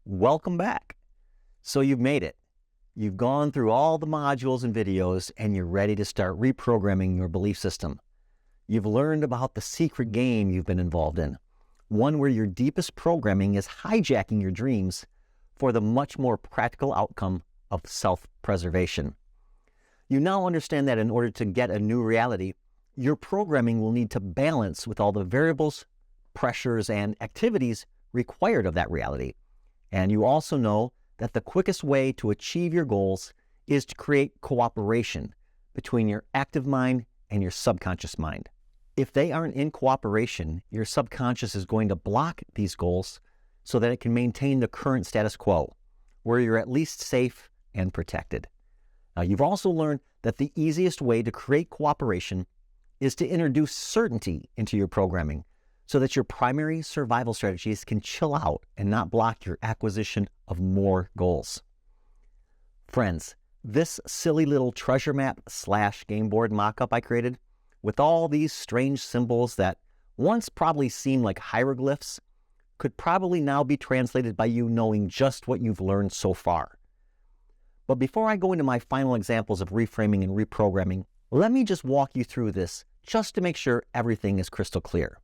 Welcome back. So you've made it. You've gone through all the modules and videos and you're ready to start reprogramming your belief system. You've learned about the secret game you've been involved in, one where your deepest programming is hijacking your dreams for the much more practical outcome of self-preservation. You now understand that in order to get a new reality, your programming will need to balance with all the variables, pressures, and activities required of that reality. And you also know that the quickest way to achieve your goals is to create cooperation between your active mind and your subconscious mind. If they aren't in cooperation, your subconscious is going to block these goals so that it can maintain the current status quo, where you're at least safe and protected. Now, you've also learned that the easiest way to create cooperation is to introduce certainty into your programming so that your primary survival strategies can chill out and not block your acquisition of more goals. Friends, this silly little treasure map / game board mock-up I created with all these strange symbols that once probably seemed like hieroglyphs could probably now be translated by you knowing just what you've learned so far. But before I go into my final examples of reframing and reprogramming, let me just walk you through this just to make sure everything is crystal clear.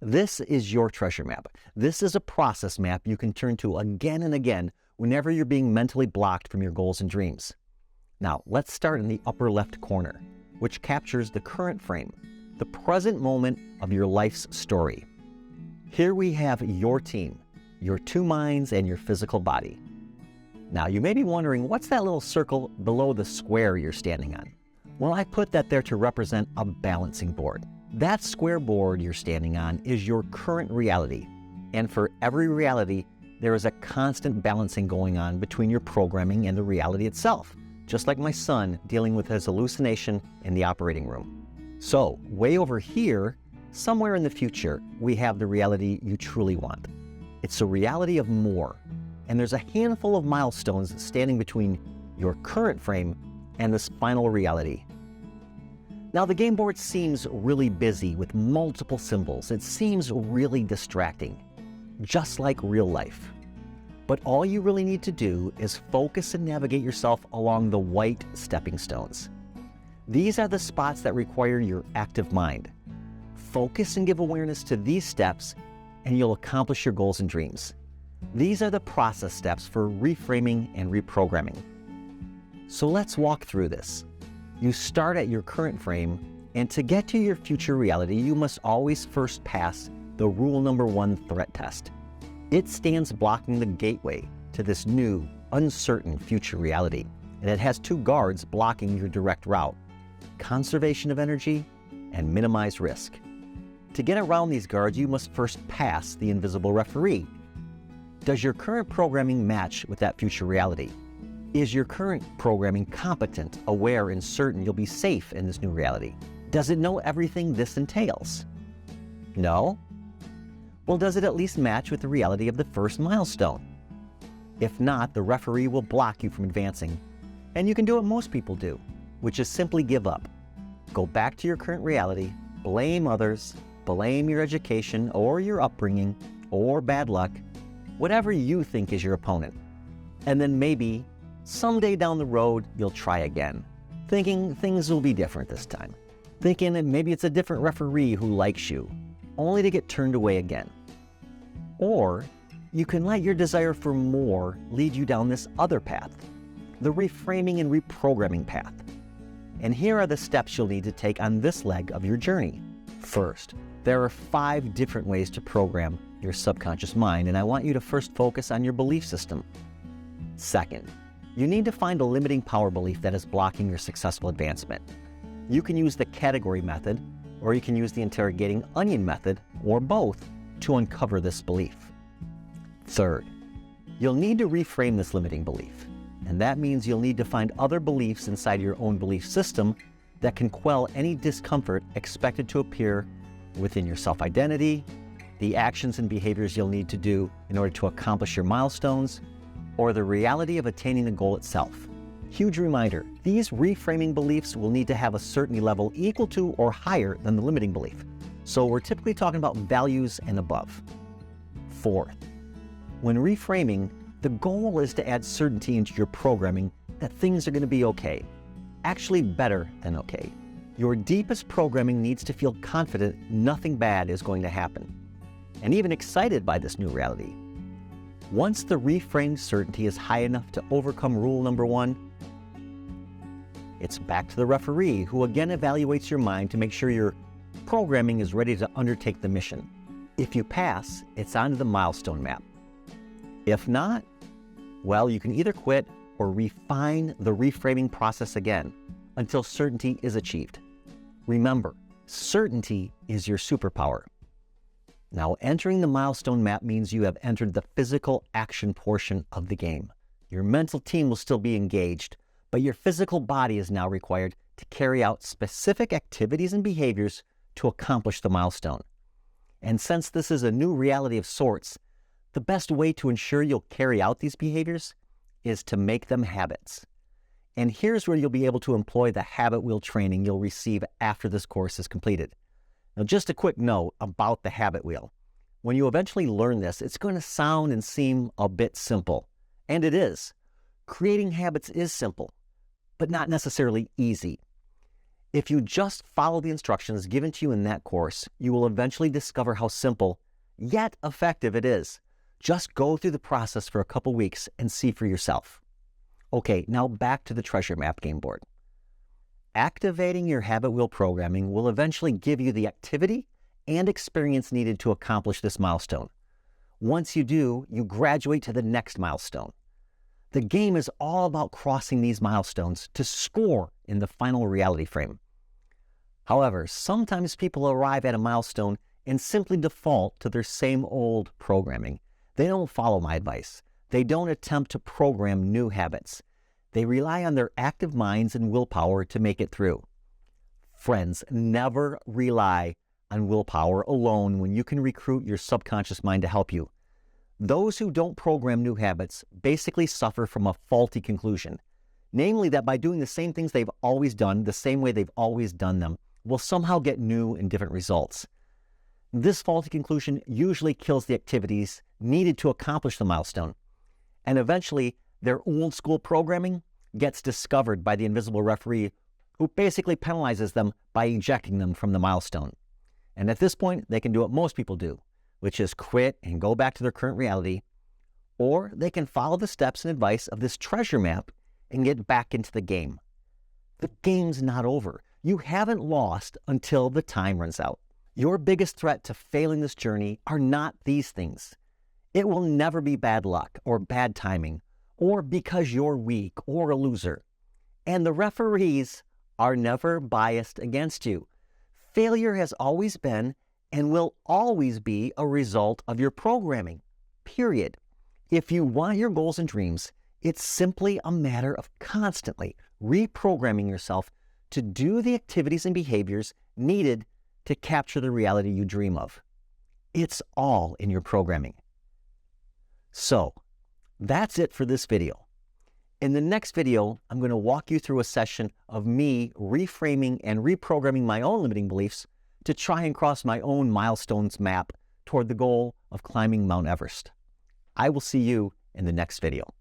This is your treasure map. This is a process map you can turn to again and again whenever you're being mentally blocked from your goals and dreams. Now, let's start in the upper left corner, which captures the current frame, the present moment of your life's story. Here we have your team, your two minds and your physical body. Now, you may be wondering, what's that little circle below the square you're standing on? Well, I put that there to represent a balancing board. That square board you're standing on is your current reality. And for every reality, there is a constant balancing going on between your programming and the reality itself, just like my son dealing with his hallucination in the operating room. So, way over here, somewhere in the future, we have the reality you truly want. It's a reality of more, and there's a handful of milestones standing between your current frame and this final reality. Now, the game board seems really busy with multiple symbols. It seems really distracting, just like real life. But all you really need to do is focus and navigate yourself along the white stepping stones. These are the spots that require your active mind. Focus and give awareness to these steps, and you'll accomplish your goals and dreams. These are the process steps for reframing and reprogramming. So let's walk through this. You start at your current frame, and to get to your future reality, you must always first pass the rule number 1 threat test. It stands blocking the gateway to this new, uncertain future reality, and it has 2 guards blocking your direct route: conservation of energy and minimize risk. To get around these guards, you must first pass the invisible referee. Does your current programming match with that future reality? Is your current programming competent, aware, and certain you'll be safe in this new reality? Does it know everything this entails? No? Well, does it at least match with the reality of the first milestone? If not, the referee will block you from advancing, and you can do what most people do, which is simply give up. Go back to your current reality, blame others, blame your education or your upbringing or bad luck, whatever you think is your opponent. And then maybe someday down the road, you'll try again, thinking things will be different this time, thinking that maybe it's a different referee who likes you, only to get turned away again. Or you can let your desire for more lead you down this other path, the reframing and reprogramming path. And here are the steps you'll need to take on this leg of your journey. First, there are 5 different ways to program your subconscious mind, and I want you to first focus on your belief system. Second, you need to find a limiting power belief that is blocking your successful advancement. You can use the category method, or you can use the interrogating onion method, or both, to uncover this belief. Third, you'll need to reframe this limiting belief, and that means you'll need to find other beliefs inside your own belief system that can quell any discomfort expected to appear within your self-identity, the actions and behaviors you'll need to do in order to accomplish your milestones, or the reality of attaining the goal itself. Huge reminder, these reframing beliefs will need to have a certainty level equal to or higher than the limiting belief. So we're typically talking about values and above. Fourth, when reframing, the goal is to add certainty into your programming that things are going to be okay. Actually better than okay. Your deepest programming needs to feel confident nothing bad is going to happen, and even excited by this new reality. Once the reframed certainty is high enough to overcome rule number 1, it's back to the referee, who again evaluates your mind to make sure your programming is ready to undertake the mission. If you pass, it's onto the milestone map. If not, well, you can either quit or refine the reframing process again until certainty is achieved. Remember, certainty is your superpower. Now, entering the milestone map means you have entered the physical action portion of the game. Your mental team will still be engaged, but your physical body is now required to carry out specific activities and behaviors to accomplish the milestone. And since this is a new reality of sorts, the best way to ensure you'll carry out these behaviors is to make them habits. And here's where you'll be able to employ the habit wheel training you'll receive after this course is completed. Now, just a quick note about the habit wheel. When you eventually learn this, it's going to sound and seem a bit simple. And it is. Creating habits is simple, but not necessarily easy. If you just follow the instructions given to you in that course, you will eventually discover how simple, yet effective it is. Just go through the process for a couple weeks and see for yourself. Okay, now back to the treasure map game board. Activating your habit wheel programming will eventually give you the activity and experience needed to accomplish this milestone. Once you do, you graduate to the next milestone. The game is all about crossing these milestones to score in the final reality frame. However, sometimes people arrive at a milestone and simply default to their same old programming. They don't follow my advice. They don't attempt to program new habits. They rely on their active minds and willpower to make it through. Friends, never rely on willpower alone when you can recruit your subconscious mind to help you. Those who don't program new habits basically suffer from a faulty conclusion, namely that by doing the same things they've always done, the same way they've always done them, will somehow get new and different results. This faulty conclusion usually kills the activities needed to accomplish the milestone, and eventually their old school programming gets discovered by the invisible referee, who basically penalizes them by ejecting them from the milestone. And at this point, they can do what most people do, which is quit and go back to their current reality, or they can follow the steps and advice of this treasure map and get back into the game. The game's not over. You haven't lost until the time runs out. Your biggest threat to failing this journey are not these things. It will never be bad luck or bad timing, or because you're weak or a loser. And the referees are never biased against you. Failure has always been and will always be a result of your programming, period. If you want your goals and dreams, it's simply a matter of constantly reprogramming yourself to do the activities and behaviors needed to capture the reality you dream of. It's all in your programming. So, that's it for this video. In the next video, I'm going to walk you through a session of me reframing and reprogramming my own limiting beliefs to try and cross my own milestones map toward the goal of climbing Mount Everest. I will see you in the next video.